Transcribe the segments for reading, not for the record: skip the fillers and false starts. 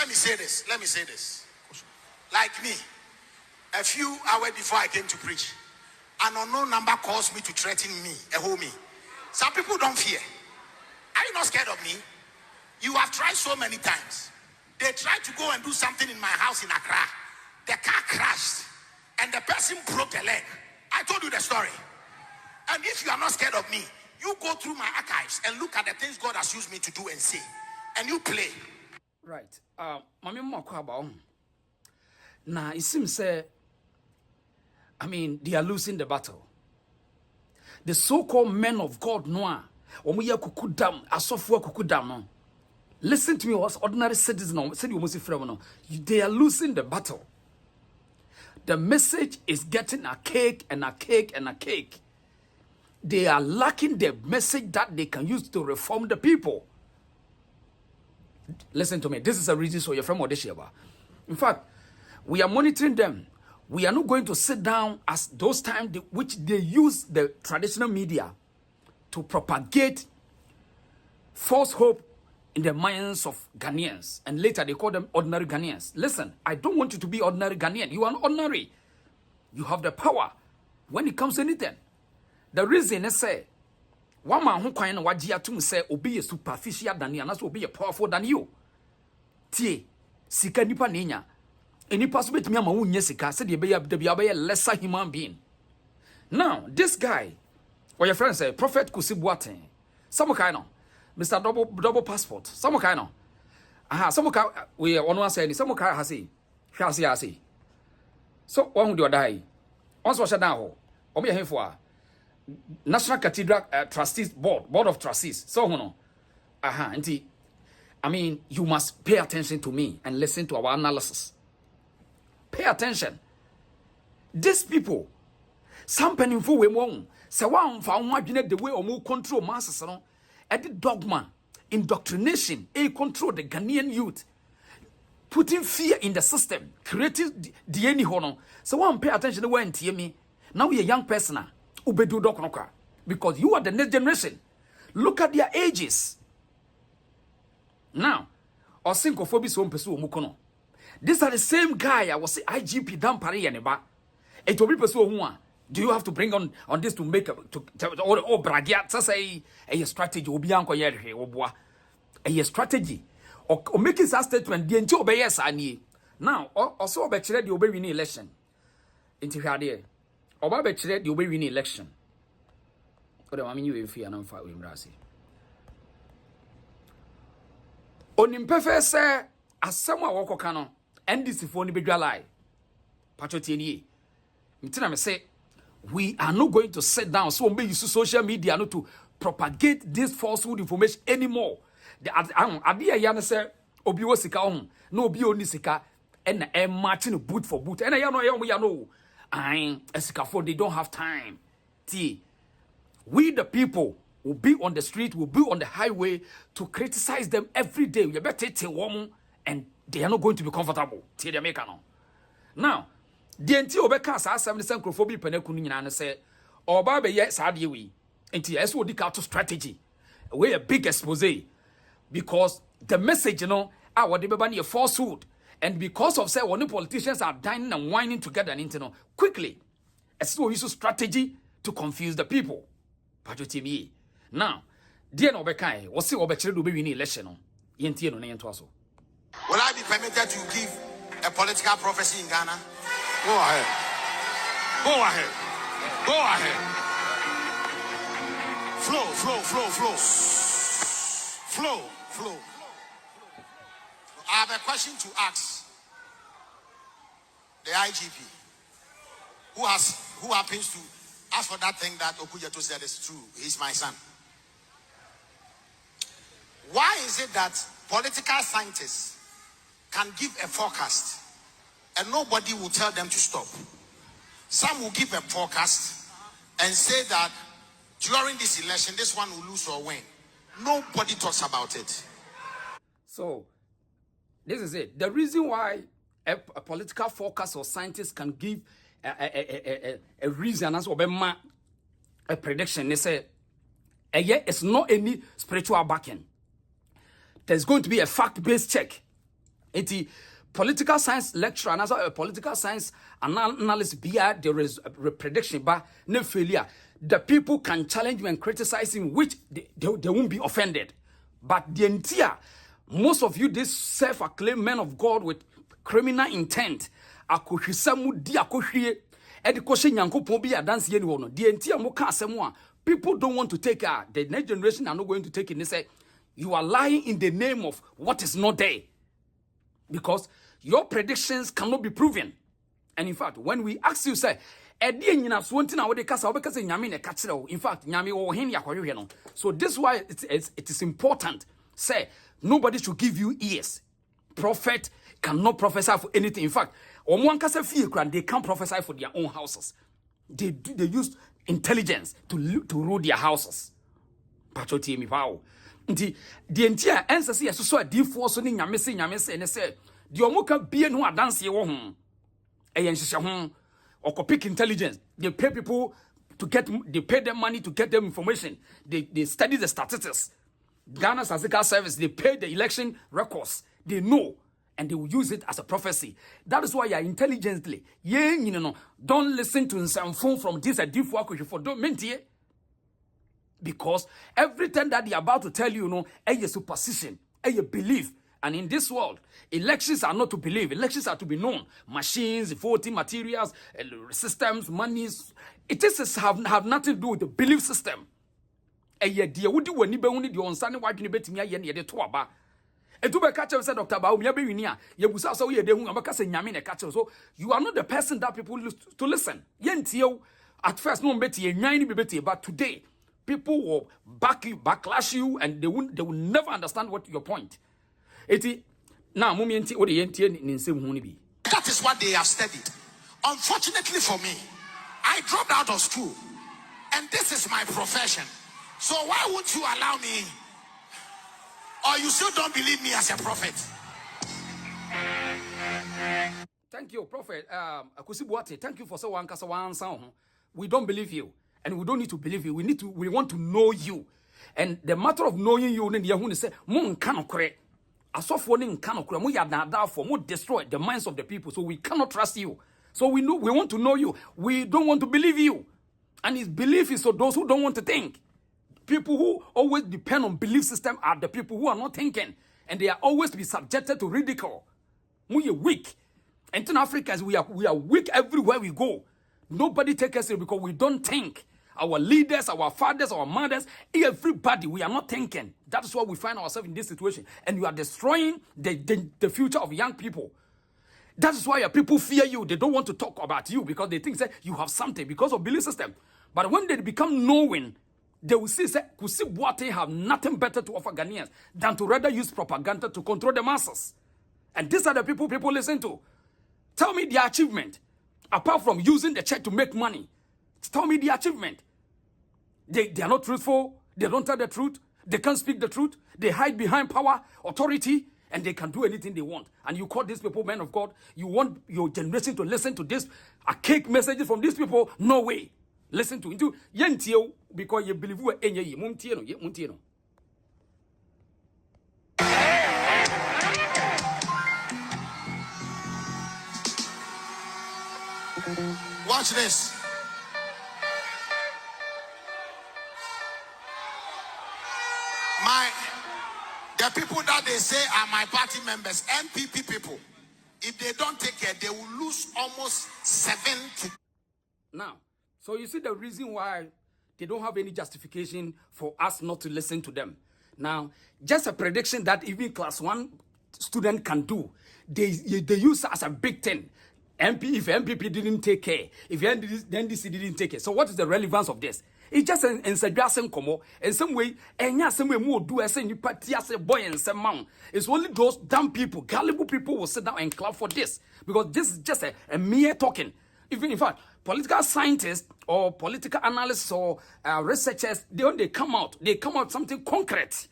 let me say this. Let me say this. Like me, a few hours before I came to preach, an unknown number calls me to threaten me, a homie. Some people don't fear. Are you not scared of me? You have tried so many times. They tried to go and do something in my house in Accra. The car crashed and the person broke the leg. I told you the story. And if you are not scared of me, you go through my archives and look at the things God has used me to do and say. And you play. Right. Mami Mokaba. Now it seems they are losing the battle. The so-called men of God noa. Omuya kukudam, asofua kukudam no. Listen to me, as ordinary citizens, they are losing the battle. The message is getting a cake and a cake and a cake. They are lacking the message that they can use to reform the people. Listen to me. This is a reason so you're from Odeshiaba. In fact, we are monitoring them. We are not going to sit down as those times which they use the traditional media to propagate false hope in the minds of Ghanaians. And later they call them ordinary Ghanaians. Listen, I don't want you to be ordinary Ghanaian. You are an ordinary. You have the power when it comes to anything. The reason is say, one man who can wajia to say obi a superficial than you, and that's obi a powerful than you. Tie, sika nipa ninya. Any possibility me ama unye sika said be a lesser human being. Now, this guy, or your friend say, Prophet Kusi Boateng, some kind of Mr. Double passport, some kind of some kind we on one side, some kind has say. So one do die. Once was shut down, or me here for National Cathedral Trustees Board of Trustees. So no. I mean, you must pay attention to me and listen to our analysis. Pay attention. These people, some pennyful we won't say one found the way or more control masses no. At the dogma, indoctrination, control the Ghanaian youth, putting fear in the system, creating the any honor. So one pay attention to when me. Now you're a young person. Ubedu doknoka. Because you are the next generation. Look at their ages. Now, or syncophobia so pursue mukono. These are the same guy I was say IGP down Paris and ba. It will be pursue one. Do you have to bring on this to make or bragiat say a strategy will be uncle yere or bois a strategy or making that statement the entire obeyers I need. Now also betray the obey winning election. Into here. Oba betray the obey winning election. Or I mean you in fear and fight with Brasi. On imperfect say as someone walk canon NDC for ni bedwa lie. Patrotini. Mitina me say we are not going to sit down so we use social media not to propagate this falsehood information anymore. The idea yana say obi wo sika on no obi oni sika and marching boot for boot and ya no sika for they don't have time. We the people will be on the street, will be on the highway to criticize them every day. You better take one and they are not going to be comfortable. Now the entire obeka sa 70% crofobia penekunu nyina ne say oba be ye sa de wi enti eso odi ka to strategy we a big expose because the message a what beba na falsehood and because of say when politicians are dining and whining together and quickly eso use strategy to confuse the people patotimi now dear no obeka wo se obekire do be win election no yentie no na yento aso. Will I be permitted to give a political prophecy in Ghana? Go ahead. Go ahead. Go ahead. Flow, flow, flow, flow. Flow, flow. I have a question to ask the IGP, who happens to ask for that thing that Okujeto said is true. He's my son. Why is it that political scientists can give a forecast and nobody will tell them to stop? Some will give a forecast and say that during this election, this one will lose or win. Nobody talks about it. So, this is it. The reason why a political forecast or scientist can give a reason as well a prediction, they say, it's not any spiritual backing. There's going to be a fact-based check. Eti political science lecturer and as a political science analyst be there is a prediction but no failure. The people can challenge him and criticize him, which they won't be offended. But the entire, most of you, this self-acclaimed men of God with criminal intent, akohwisamu di akohwie edikoshe nyankopon bi adanse ye ni wo no the entire mo ka asemu a people don't want to take the next generation are not going to take it. They say you are lying in the name of what is not there, because your predictions cannot be proven. And in fact, when we ask you, say, in fact, so this is why it is important. Say, nobody should give you ears. Prophet cannot prophesy for anything. In fact, they can't prophesy for their own houses. They use intelligence to rule their houses. Patroti mi pao. The entire ancestry so a deep force ni nyame se and say the omuka bie no adanse wo ho. Eyenhye ho or pick intelligence. They pay people to they pay them money to get them information. They study the statistics. Ghana Statistical Service, they pay the election records. They know, and they will use it as a prophecy. That is why you are intelligently. Don't listen to some phone from this and deep work for don't mentie. Because everything that they are about to tell you, a superstition, a belief. And in this world, elections are not to believe. Elections are to be known. Machines, voting materials, systems, monies. It is have nothing to do with the belief system. Dear, would you when you be only the on Sunday watching the betting ye de to aba? And to be catcher said Dr. Baum, you be near. You was also ye de Hunabacas and Yamin a catcher. So you are not the person that people used to listen. Yentio, at first, no betty, but today, people will backlash you, and they will never understand what your point. Now, that is what they have studied. Unfortunately for me, I dropped out of school, and this is my profession. So why won't you allow me? Or you still don't believe me as a prophet? Thank you, Prophet Kusi Boateng. Thank you for so one sound. We don't believe you, and we don't need to believe you. We want to know you, and the matter of knowing you, then you say, "Mon cannot correct." As of one cannot correct. We are now for more destroy the minds of the people, so we cannot trust you. So we want to know you. We don't want to believe you, and his belief is for those who don't want to think. People who always depend on belief system are the people who are not thinking, and they are always to be subjected to ridicule. We are weak. And in Africans, we are weak everywhere we go. Nobody takes us seriously because we don't think. Our leaders, our fathers, our mothers, everybody, we are not thinking. That is why we find ourselves in this situation. And you are destroying the future of young people. That is why your people fear you. They don't want to talk about you because they think that you have something because of belief system. But when they become knowing, they will see that Kusi Boateng have nothing better to offer Ghanaians than to rather use propaganda to control the masses. And these are the people listen to. Tell me the achievement. Apart from using the church to make money. Tell me the achievement. They are not truthful. They don't tell the truth. They can't speak the truth. They hide behind power, authority, and they can do anything they want. And you call these people men of God. You want your generation to listen to this archaic messages from these people? No way. Listen to it. Yentio, because you believe we are enye muntieno. Watch this. The people that they say are my party members, MPP people, if they don't take care, they will lose almost 7 to. Now, so you see the reason why they don't have any justification for us not to listen to them. Now, just a prediction that even class 1 student can do, they use as a big thing. If MPP didn't take care, if NDC didn't take care, so what is the relevance of this? It's just an insurgent como. In some way, and some way more do as any party as a boy and some man. It's only those dumb people, gullible people will sit down and clap for this. Because this is just a mere talking. Even in fact, political scientists or political analysts or researchers, they come out something concrete.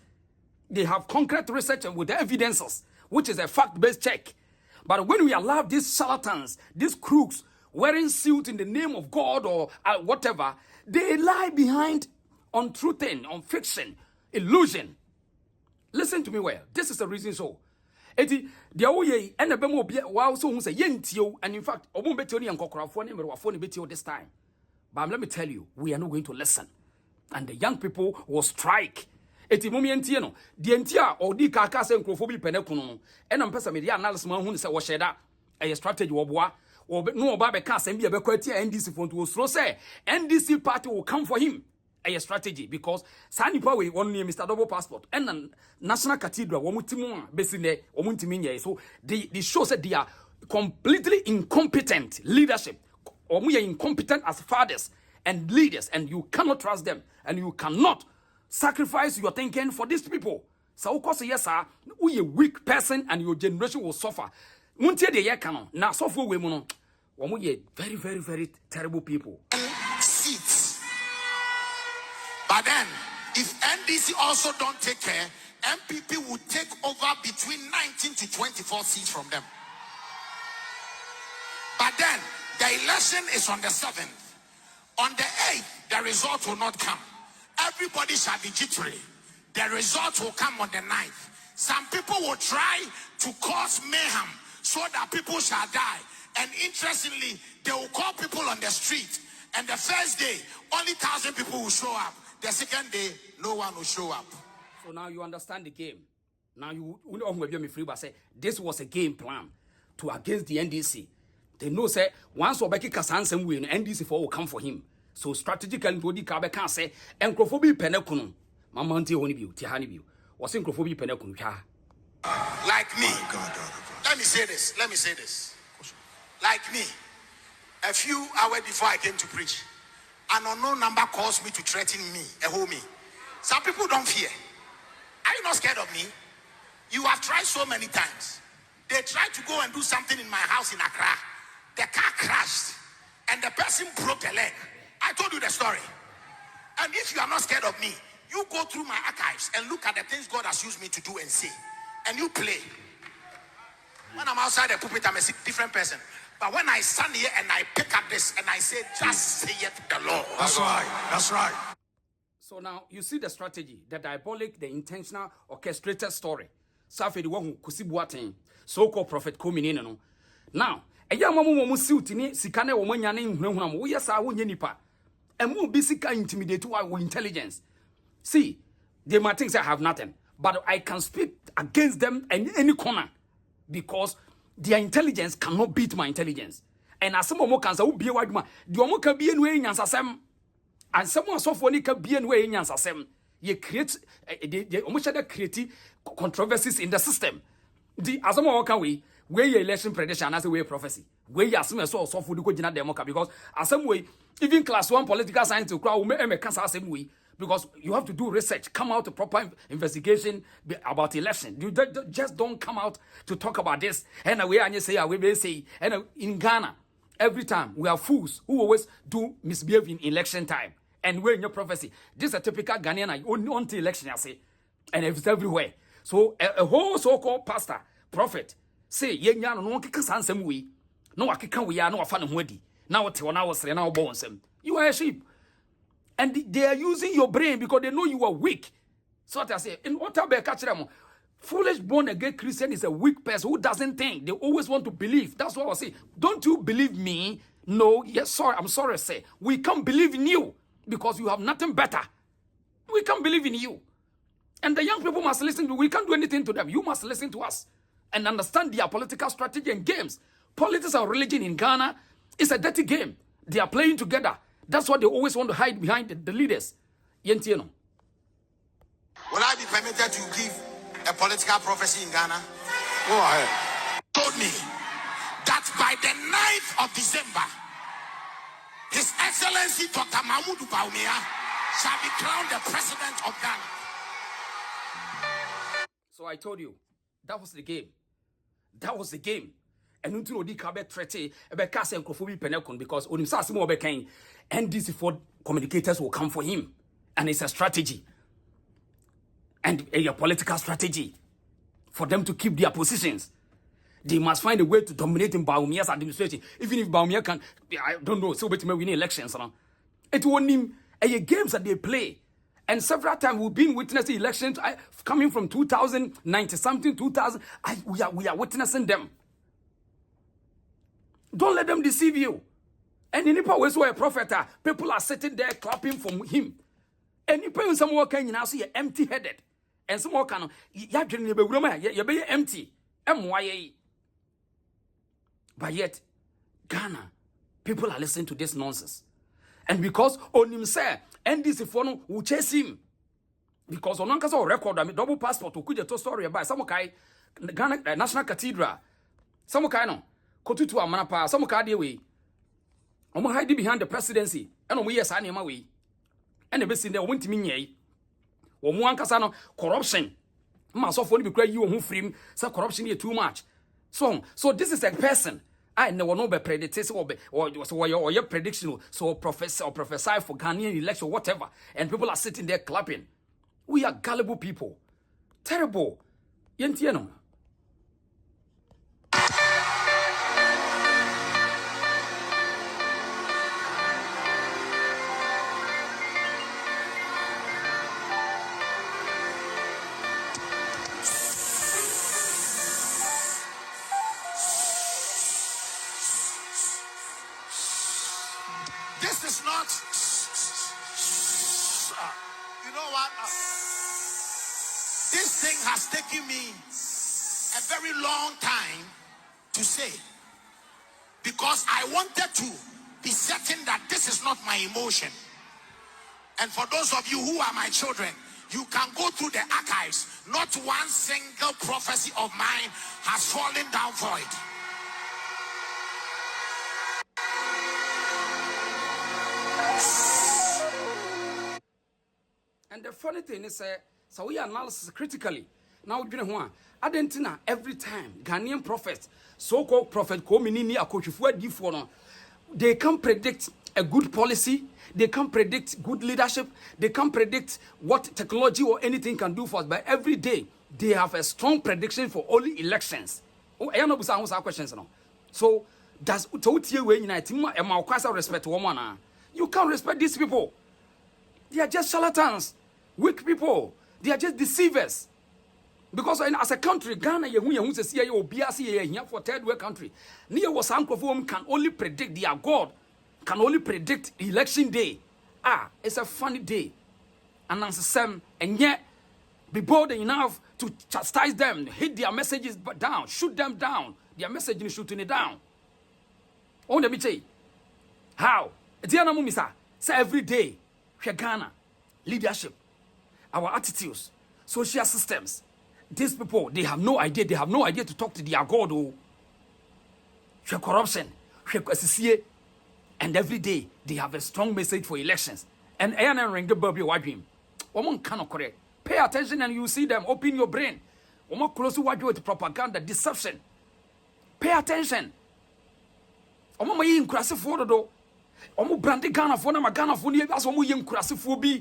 They have concrete research with the evidences, which is a fact-based check. But when we allow these charlatans, these crooks, wearing suit in the name of God or whatever, they lie behind untruthing, on fiction, illusion. Listen to me well. This is the reason so. Eti dia wo ye ena be mo bia wa so hu say yentio, and in fact omo betio ne yankokorafo ne merwafo ne betio this time. But let me tell you, we are not going to listen. And the young people will strike. Eti mumi entie no. Di entia odi kaka se nkrofo bi penekunu no. Ena mpesa media analysis man hu ne se wo sheda. A strategy wo boa. No oba be ka asem bia be kwati NDC font wo sro say NDC party will come for him. A strategy because sanipa we one name Mr. Double Passport and National Cathedral wo mutimu besine wo muntimi nye. So they show that they are completely incompetent leadership. Or we are incompetent as fathers and leaders, and you cannot trust them, and you cannot sacrifice your thinking for these people. So, of course, yes, sir, we a weak person, and your generation will suffer. Muntie de yekano na suffer we mono. We very, very, very terrible people. Seats. But then, if NDC also don't take care, MPP will take over between 19 to 24 seats from them. But then, the election is on the 7th. On the 8th, the result will not come. Everybody shall be jittery. The result will come on the 9th. Some people will try to cause mayhem so that people shall die. And interestingly, they will call people on the street. And the first day, only 1,000 people will show up. The second day, no one will show up. So now you understand the game. Now you me free, but say this was a game plan to against the NDC. They know say once Obeki Kasansem win, NDC for will come for him. So strategically, Bodi Kabe can say encrophobi penekunu. Mamanti honibu, tihanibu. Was encrophobi penekunu. Like me. Let me say this. Like me. A few hours before I came to preach, an unknown number calls me to threaten me, a homie. Some people don't fear. Are you not scared of me? You have tried so many times. They tried to go and do something in my house in Accra. The car crashed and the person broke the leg. I told you the story. And if you are not scared of me, you go through my archives and look at the things God has used me to do and say. And you play. When I'm outside the pulpit, I'm a different person. But when I stand here and I pick up this and I say, "Thus saith the Lord." That's right. That's right. So now you see the strategy, the diabolic, the intentional, orchestrated story. Safi the one who Kusi Boateng, so-called prophet coming in. Now, a young woman will suit in it, Sikane woman yaning, we are our nipa. And more basic intimidate to our intelligence. See, they might think I have nothing, but I can speak against them in any corner because their intelligence cannot beat my intelligence. And as some more can say, be a white man, the Omo can be in way in Yansasem, and someone so funny can be in way in Yansasem. You create the almost create controversies in the system. The as someone can we where your election prediction as a way prophecy. Where you assume so for the Kojina Demoka because as some way, even class 1 political science to crowd may cancer same way. Because you have to do research, come out a proper investigation about election. You just don't come out to talk about this. And we say, and in Ghana, every time we are fools who always do misbehave in election time. And we're in your prophecy. This is a typical Ghanaian on the election, I say. And it's everywhere. So a whole so-called pastor, prophet, say, no we no I we are no fan of wedi. Now what I was saying now bones them. You are a sheep. And they are using your brain because they know you are weak. So what I say, in Otabe catch them, foolish born again Christian is a weak person who doesn't think. They always want to believe. That's what I say. Don't you believe me? No, yes, sorry, I'm sorry to say. We can't believe in you because you have nothing better. We can't believe in you. And the young people must listen to we can't do anything to them. You must listen to us and understand their political strategy and games. Politics and religion in Ghana is a dirty game. They are playing together. That's what they always want to hide behind the leaders. Yentieno. Will I be permitted to give a political prophecy in Ghana? Go ahead. Told me that by the 9th of December, His Excellency Dr. Mahmoud Bawumia shall be crowned the president of Ghana. So I told you, that was the game. That was the game. And until Odi Kabe treaty, ebe kase encrophobi penekon because onimsa asimo obekain NDC for communicators will come for him, and it's a strategy and a political strategy for them to keep their positions. They must find a way to dominate in Bawumia's administration, even if Bawumia can, I don't know, so bet me win elections. It won't him a games that they play, And several times we've been witnessing elections coming from 2090 something, 2000. We are witnessing them. Don't let them deceive you. And in Nipa was a prophet, people are sitting there clapping for him. And Nipa in some work can now see empty-headed. And some work can you be empty. MYA. But yet, Ghana, people are listening to this nonsense. And because on him say, NDC phone will chase him. Because on one record, I mean, double passport, who could tell story about some kind Ghana National Cathedral. Some kind of Kotutu Amanapa, some kind of way. I'm hiding behind the presidency. And we are signing my way. And the best in there won't mean ye. One casano corruption. Myself only because you who free some corruption here too much. So this is a person. I never know by predictions or your prediction. So professor or prophesy for Ghanaian election, whatever. And people are sitting there clapping. We are gullible people. Terrible. Yentiano. This is not. You know what? This thing has taken me a very long time to say, because I wanted to be certain that this is not my emotion. And for those of you who are my children, you can go through the archives. Not one single prophecy of mine has fallen down void. And the funny thing is, so we analyze critically. Now, you know what? Adentina every time Ghanaian prophets, so-called prophet, they can predict a good policy. They can predict good leadership. They can predict what technology or anything can do for us. But every day they have a strong prediction for only elections. Oh, I know questions now. So does respect woman? You can't respect these people. They are just charlatans, weak people. They are just deceivers. Because as a country, Ghana, for third world country, near was can only predict their God, can only predict election day. It's a funny day. And and yet be bold enough to chastise them, hit their messages down, shoot them down. Their message is shooting it down. Oh, let me tell you. How? Diana Mumisa, say every day, Ghana, leadership, our attitudes, social systems. These people, they have no idea. They have no idea to talk to their God. Oh, corruption, and every day they have a strong message for elections. And Ayana ring the baby wipe him. Woman cannot correct. Pay attention and you see them. Open your brain. Woman closely watch with propaganda, deception. Pay attention. Woman may increase for the Omo brandi Ghana for na Ghana for ni as omo yem kurasefo bi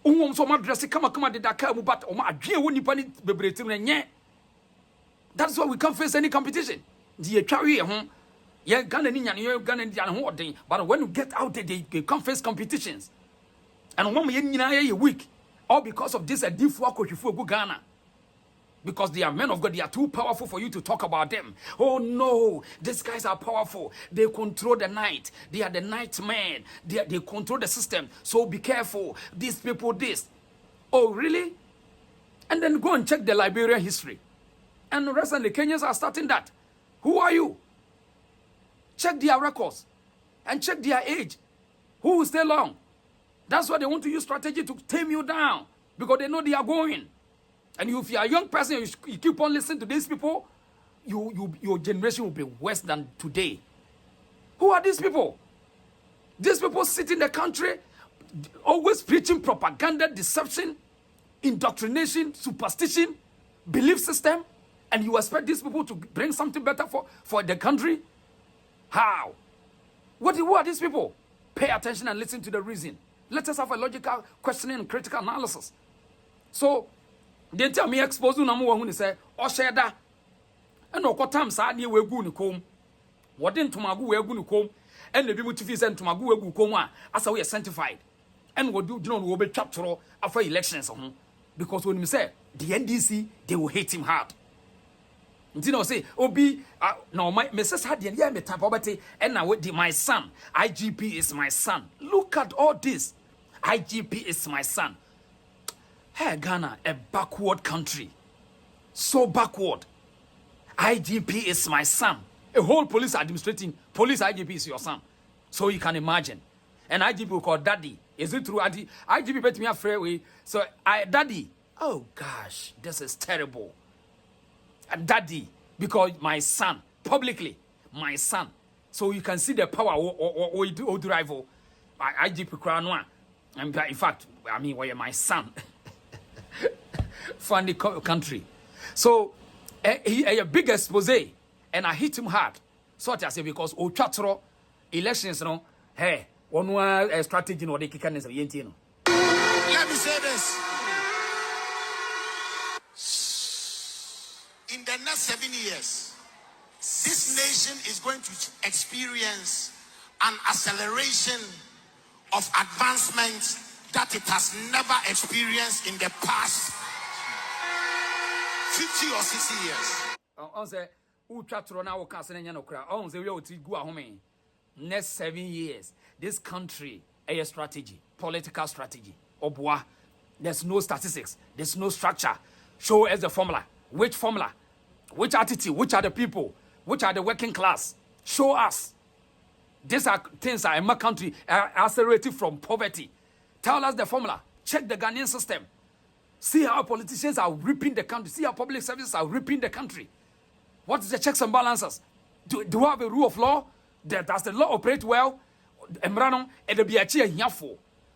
omo so ma dress kama de daka mu but omo adwe wo nipa ni bebretim na nye. That's why we can't face any competition. The twawe ho ye Ghana ni nyane ye Ghana ni ho odin, but when you get out there they can't face competitions. And omo ye nyina ye weak all because of this adifo akohwefo gu Ghana. Because they are men of God, they are too powerful for you to talk about them. Oh no, these guys are powerful. They control the night. They are the night men. They control the system. So be careful. These people, this. Oh, really? And then go and check the Liberian history. And the rest of the Kenyans are starting that. Who are you? Check their records. And check their age. Who will stay long? That's why they want to use strategy to tame you down. Because they know they are going. And if you are a young person, you keep on listening to these people, your generation will be worse than today. Who are these people? These people sit in the country, always preaching propaganda, deception, indoctrination, superstition, belief system, and you expect these people to bring something better for the country? How? Who are these people? Pay attention and listen to the reason. Let us have a logical questioning and critical analysis. So, they tell me expose you namu wahuni say osheda eno kotam saa ne wegu ni kom wode ntomagu wegu ni kom ena bi mutifi say ntomagu wegu kom a asa we sanctified and what do you know will be chapter after elections because when you say the NDC they will hate him hard. You know say obi no my Mrs. Hadian yeah me type poverty and now my son IGP is my son. Look at all this. IGP is my son. Hey Ghana, a backward country. So backward. IGP is my son. A whole police administrating police IGP is your son. So you can imagine. And IGP will call daddy. Is it true? IGP bet me a freeway. So daddy. Oh gosh, this is terrible. Daddy, because my son, publicly, my son. So you can see the power or rival. IGP Crown. And in fact, I mean, why my son? Funny country. So he a big expose, and I hit him hard. So I say because Ochatro elections, you know, hey, one strategy no they can say Let me say this. In the next 7 years, this nation is going to experience an acceleration of advancement that it has never experienced in the past 50 or 60 years. On say, Uchatro now can't no crowd. On the real to go home. Next 7 years, this country a strategy, political strategy. Obwa, there's no statistics, there's no structure. Show us the formula. Which formula? Which attitude? Which are the people? Which are the working class? Show us. These are things that in my country are accelerated from poverty. Tell us the formula. Check the Ghanaian system. See how politicians are ripping the country. See how public services are ripping the country. What is the checks and balances? Do we have a rule of law? Does the law operate well?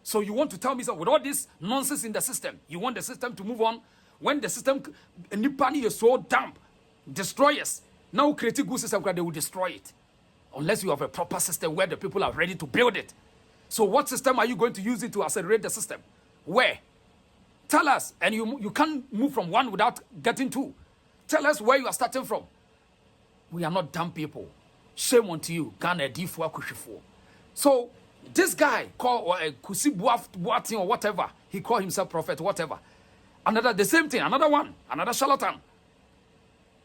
So you want to tell me so with all this nonsense in the system, you want the system to move on? When the system is so damp, destroyers now creating good system, they will destroy it unless you have a proper system where the people are ready to build it. So what system are you going to use it to accelerate the system? Where? Tell us, and you can't move from one without getting two. Tell us where you are starting from. We are not dumb people. Shame on you, Ghana D4 Kushifo. So this guy called Kusi Boateng or whatever, he called himself prophet, whatever. Another, the same thing, another one, another charlatan.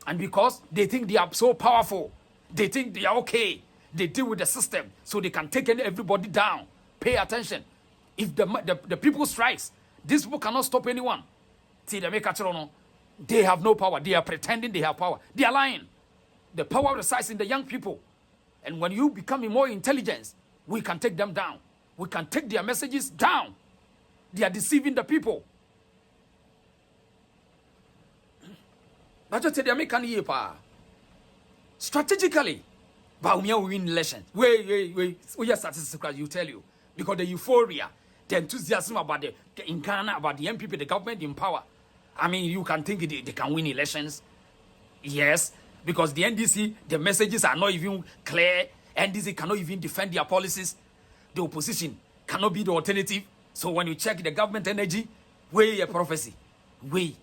And because they think they are so powerful, they think they are okay, they deal with the system, so they can take everybody down. Pay attention. If the people strikes, these people cannot stop anyone. See, they have no power. They are pretending they have power. They are lying. The power resides in the young people. And when you become more intelligent, we can take them down. We can take their messages down. They are deceiving the people. Strategically, but we win elections. Wait, statistical, you tell you. Because the euphoria, the enthusiasm about in Ghana, about the MPP, the government in power. I mean, you can think they can win elections. Yes, because the NDC, the messages are not even clear. NDC cannot even defend their policies. The opposition cannot be the alternative. So when you check the government energy, way a prophecy. Way.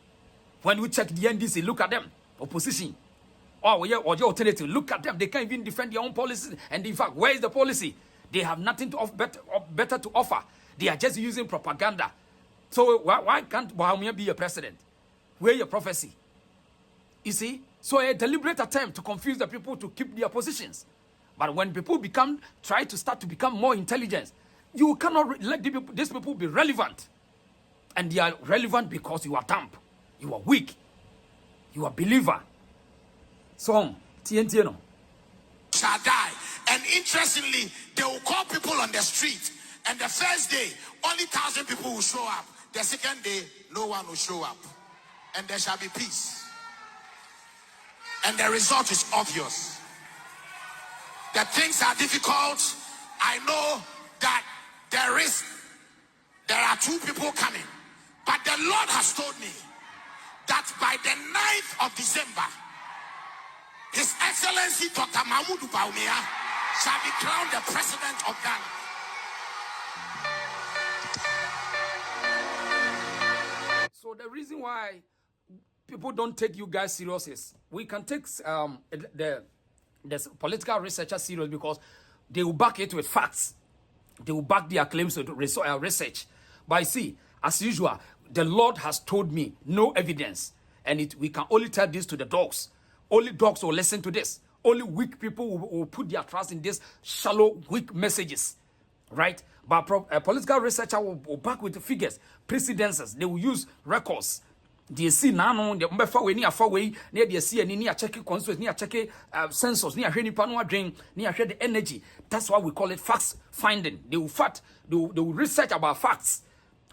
When you check the NDC, look at them. Opposition. Or the alternative, look at them. They can't even defend their own policies. And in fact, where is the policy? They have nothing to better to offer. They are just using propaganda. So why can't Bahamiya be a president? Where your prophecy? You see? So a deliberate attempt to confuse the people to keep their positions. But when people try to start to become more intelligent, you cannot let these people be relevant. And they are relevant because you are dumb. You are weak. You are believer. So, TNT. Shall die. And interestingly, they will call people on the street. And the first day, only 1,000 people will show up. The second day, no one will show up. And there shall be peace. And the result is obvious. The things are difficult. I know that there are 2 people coming. But the Lord has told me that by the 9th of December, His Excellency Dr. Mahmoud Bawumia shall be crowned the President of Ghana. So the reason why people don't take you guys serious is we can take the political researchers serious because they will back it with facts. They will back their claims to research. But see, as usual, the Lord has told me no evidence. And we can only tell this to the dogs. Only dogs will listen to this. Only weak people will put their trust in this shallow, weak messages. Right? But a political researcher will back with the figures, precedences. They will use records. They see now, the umbefa near far way, near the sea, near checking constituents, near checking sensors, near any panua drain, near the energy. That's why we call it facts finding. They will research about facts,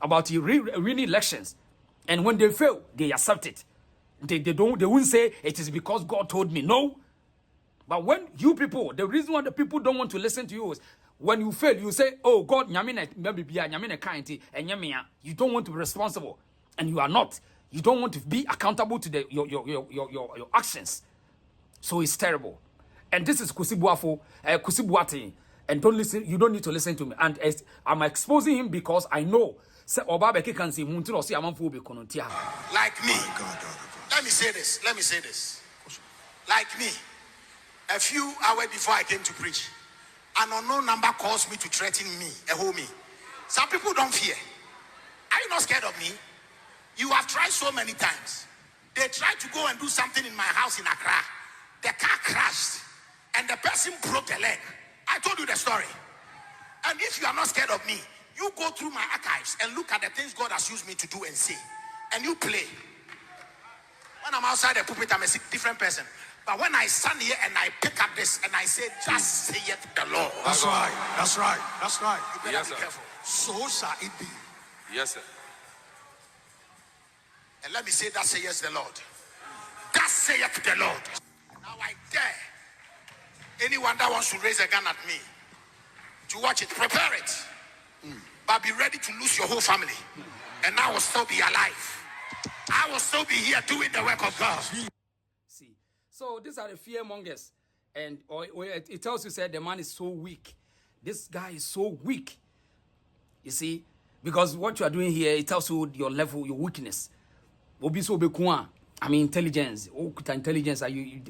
about the real elections. And when they fail, they accept it. They won't say it is because God told me. No. But when you people, the reason why the people don't want to listen to you is when you fail, you say, oh God, nyamine kind, and you don't want to be responsible. And you are not. You don't want to be accountable to your actions. So it's terrible. And this is Kusi Boateng. And don't listen, you don't need to listen to me. And I'm exposing him because I know. Like me. Let me say this. Like me. A few hours before I came to preach, an unknown number calls me to threaten me, me. Some people don't fear. Are you not scared of me? You have tried so many times. They tried to go and do something in my house in Accra. The car crashed and the person broke the leg. I told you the story. And if you are not scared of me, you go through my archives and look at the things God has used me to do and say. And you play. When I'm outside the pulpit, I'm a different person. But when I stand here and I pick up this and I say, just say it the Lord. That's right. That's right. That's right. You better be careful. So shall it be. Yes, sir. And let me say, that says the Lord. That saith the Lord. Now I dare anyone that wants to raise a gun at me to watch it, prepare it. But be ready to lose your whole family. And I will still be alive. I will still be here doing the work of God. See, so these are the fearmongers. And it tells you, said the man is so weak. This guy is so weak. You see, because what you are doing here, it tells you your level, your weakness. I mean, intelligence. Intelligence.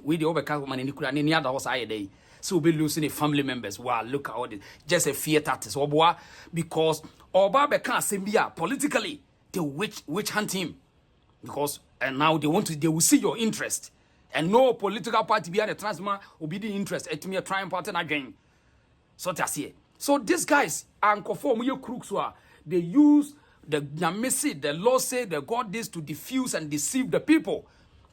We the overcome man in the Quran. Any other house I day. So we'll be losing the family members. Wow, look at all this. Just a fear tactics. Because Oba can't say politically they witch hunt him. Because and now they will see your interest. And no political party behind the transfer will be the interest. It me a trying partner again. So that's here. So these guys are conform with crooks. They use the Namisi, the law say the God is to diffuse and deceive the people.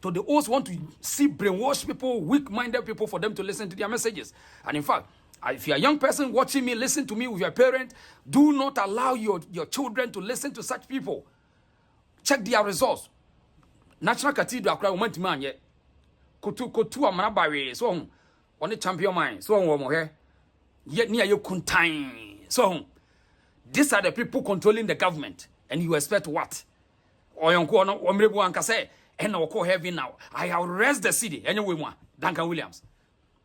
So they always want to see brainwash people, weak-minded people for them to listen to their messages. And in fact, if you're a young person watching me, listen to me with your parent, do not allow your children to listen to such people. Check their results. National Cathedral, I went to man yet. Kotu amana bare so on the champion mind so on here. Yet near you contain. So these are the people controlling the government, and you expect what? Or you can say, and I'll call heaven now. I have arrest the city anyway. One Duncan Williams,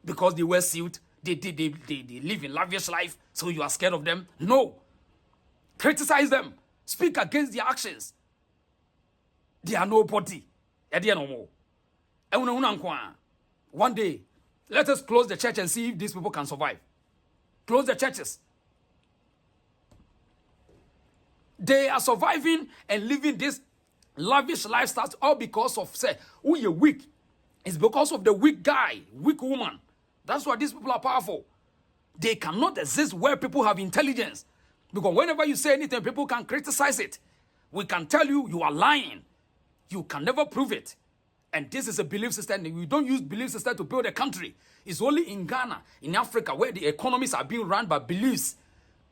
because they were sealed, they live in lavish life. So you are scared of them? No. Criticize them. Speak against their actions. They are nobody. No more. One day, let us close the church and see if these people can survive. Close the churches. They are surviving and living this lavish lifestyles all because of, say, who you're weak. It's because of the weak guy, weak woman. That's why these people are powerful. They cannot exist where people have intelligence. Because whenever you say anything, people can criticize it. We can tell you, you are lying. You can never prove it. And this is a belief system. We don't use belief system to build a country. It's only in Ghana, in Africa, where the economies are being run by beliefs.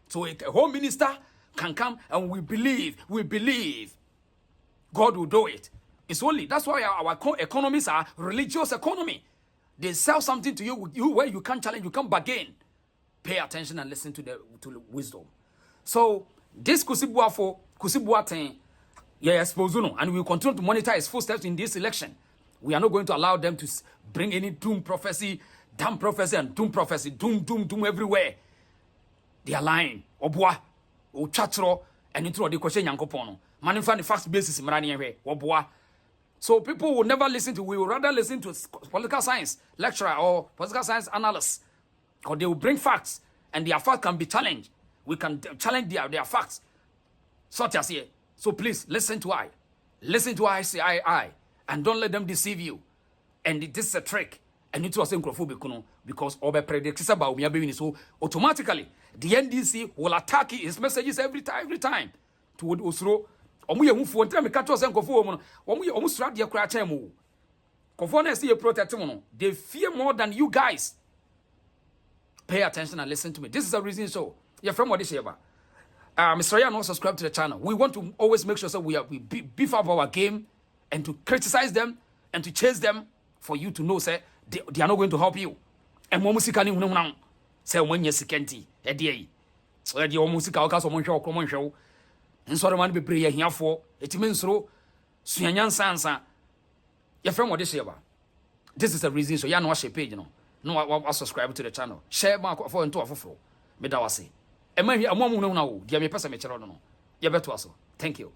So a home minister can come and we believe God will do it. It's only, that's why our economies are religious economy. They sell something to you where you can't challenge, you can't bargain. Pay attention and listen to the wisdom. So this Kusi Boateng, and we will continue to monitor his footsteps in this election. We are not going to allow them to bring any doom prophecy, damn prophecy, and doom prophecy, doom everywhere. They are lying. Obwa, Ochatro, and into the question Yankopono. Manifest the facts basis in Obwa. So people will never listen to, we will rather listen to political science lecturer or political science analyst. Because they will bring facts, and their facts can be challenged. We can challenge their facts. Such as here. So please listen to I. Listen to I say I. And don't let them deceive you. And this is a trick. And it was microphobic because over predicts about me being so automatically the NDC will attack his messages every time. To Osro. Omu ye mfu ontra me kato se nkofo mu no. Omu sra de kra cha mu. Nkofo na see protect mu no. They fear more than you guys. Pay attention and listen to me. This is the reason so. You're from what this year. Mr. Ryan, also subscribe to the channel. We want to always make sure that we beef up our game and to criticize them and to chase them for you to know, say, they are not going to help you. And one music can now say, when you're security, a day. So, the music, I'll cast on show, common show. And so, the man be prayer here for it means so. Suyanyan Sansa, you're from what this year. This is the reason so you know, watch a page, you know. No, I subscribe to the channel. Share my for into a full. Medawasi. And maybe a moment now, dear me, person, no. You better also. Thank you.